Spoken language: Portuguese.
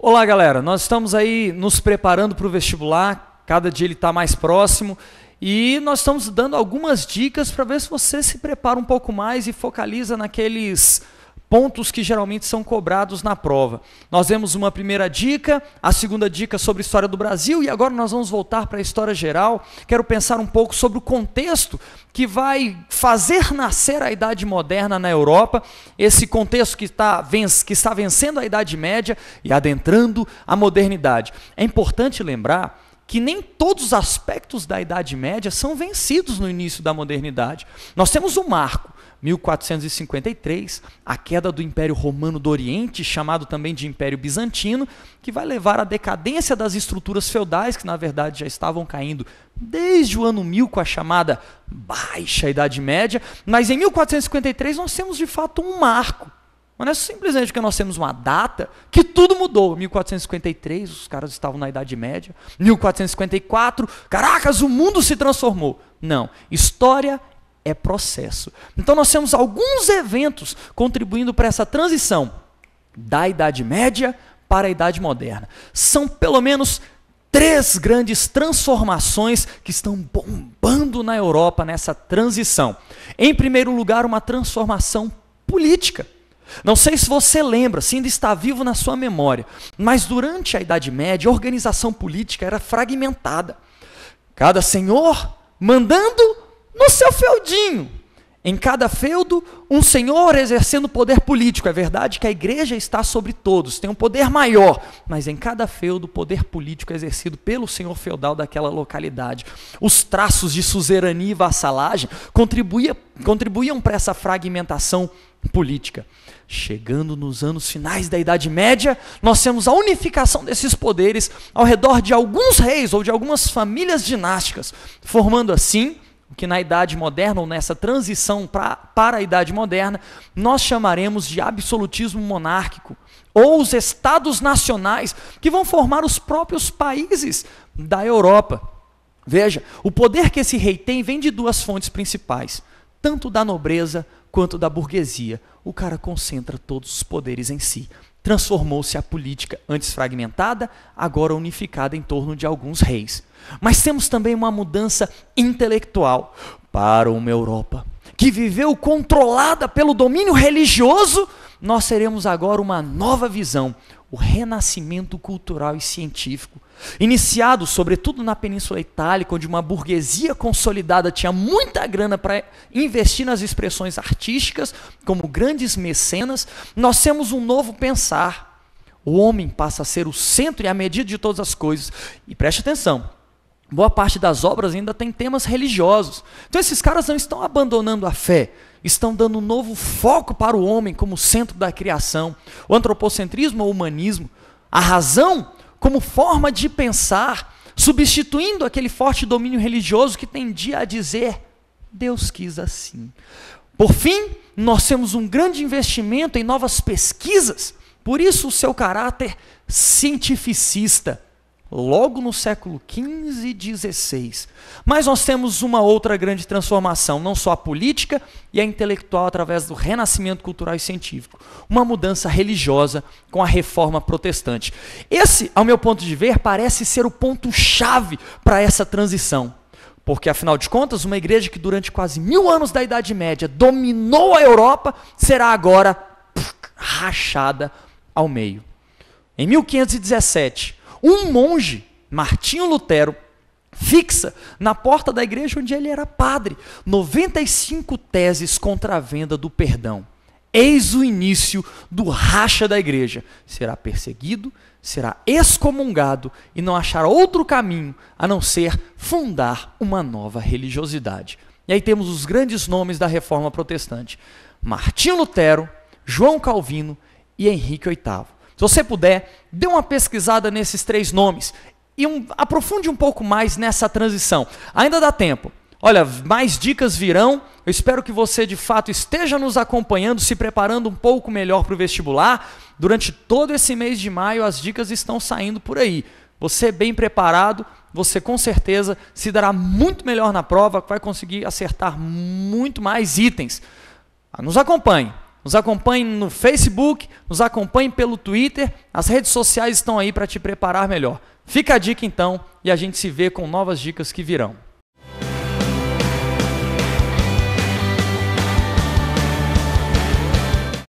Olá, galera. Nós estamos aí nos preparando para o vestibular. Cada dia ele está mais próximo. E nós estamos dando algumas dicas para ver se você se prepara um pouco mais e focaliza naqueles pontos que geralmente são cobrados na prova. Nós demos uma primeira dica, a segunda dica sobre a história do Brasil, e agora nós vamos voltar para a história geral. Quero pensar um pouco sobre o contexto que vai fazer nascer a Idade Moderna na Europa, esse contexto que está vencendo a Idade Média e adentrando a modernidade. É importante lembrar que nem todos os aspectos da Idade Média são vencidos no início da modernidade. Nós temos um marco, 1453, a queda do Império Romano do Oriente, chamado também de Império Bizantino, que vai levar à decadência das estruturas feudais, que na verdade já estavam caindo desde o ano 1000 com a chamada Baixa Idade Média, mas em 1453 nós temos de fato um marco. Mas não é simplesmente porque nós temos uma data que tudo mudou. 1453, os caras estavam na Idade Média. 1454, caracas, o mundo se transformou. Não, história é processo. Então nós temos alguns eventos contribuindo para essa transição da Idade Média para a Idade Moderna. São pelo menos 3 grandes transformações que estão bombando na Europa nessa transição. Em primeiro lugar, uma transformação política. Não sei se você lembra, se ainda está vivo na sua memória, mas durante a Idade Média a organização política era fragmentada. Cada senhor mandando no seu feudinho. Em cada feudo, um senhor exercendo poder político. É verdade que a igreja está sobre todos, tem um poder maior, mas em cada feudo, o poder político é exercido pelo senhor feudal daquela localidade. Os traços de suzerania e vassalagem contribuíam para essa fragmentação política. Chegando nos anos finais da Idade Média, nós temos a unificação desses poderes ao redor de alguns reis ou de algumas famílias dinásticas, formando assim o que na Idade Moderna, ou nessa transição para a Idade Moderna, nós chamaremos de absolutismo monárquico, ou os estados nacionais, que vão formar os próprios países da Europa. Veja, o poder que esse rei tem vem de 2 fontes principais, tanto da nobreza quanto da burguesia. O cara concentra todos os poderes em si. Transformou-se a política, antes fragmentada, agora unificada em torno de alguns reis. Mas temos também uma mudança intelectual para uma Europa que viveu controlada pelo domínio religioso. Nós teremos agora uma nova visão, o renascimento cultural e científico, iniciado sobretudo na Península Itálica, onde uma burguesia consolidada tinha muita grana para investir nas expressões artísticas, como grandes mecenas. Nós temos um novo pensar. O homem passa a ser o centro e a medida de todas as coisas. E preste atenção, boa parte das obras ainda tem temas religiosos. Então esses caras não estão abandonando a fé, estão dando um novo foco para o homem como centro da criação. O antropocentrismo ou humanismo, a razão como forma de pensar, substituindo aquele forte domínio religioso que tendia a dizer, Deus quis assim. Por fim, nós temos um grande investimento em novas pesquisas, por isso o seu caráter cientificista, logo no século XV e XVI. Mas nós temos uma outra grande transformação, não só a política e a intelectual através do renascimento cultural e científico, uma mudança religiosa com a reforma protestante. Esse, ao meu ponto de ver, parece ser o ponto-chave para essa transição, porque afinal de contas, uma igreja que durante quase 1000 anos da Idade Média dominou a Europa, será agora rachada ao meio. Em 1517, um monge, Martinho Lutero, fixa na porta da igreja onde ele era padre 95 teses contra a venda do perdão. Eis o início do racha da igreja. Será perseguido, será excomungado e não achará outro caminho a não ser fundar uma nova religiosidade. E aí temos os grandes nomes da reforma protestante: Martinho Lutero, João Calvino e Henrique VIII. Se você puder, dê uma pesquisada nesses 3 nomes e aprofunde um pouco mais nessa transição. Ainda dá tempo. Olha, mais dicas virão. Eu espero que você, de fato, esteja nos acompanhando, se preparando um pouco melhor para o vestibular. Durante todo esse mês de maio, as dicas estão saindo por aí. Você bem preparado, você com certeza se dará muito melhor na prova, vai conseguir acertar muito mais itens. Nos acompanhe. Nos acompanhe no Facebook, nos acompanhe pelo Twitter, as redes sociais estão aí para te preparar melhor. Fica a dica então e a gente se vê com novas dicas que virão.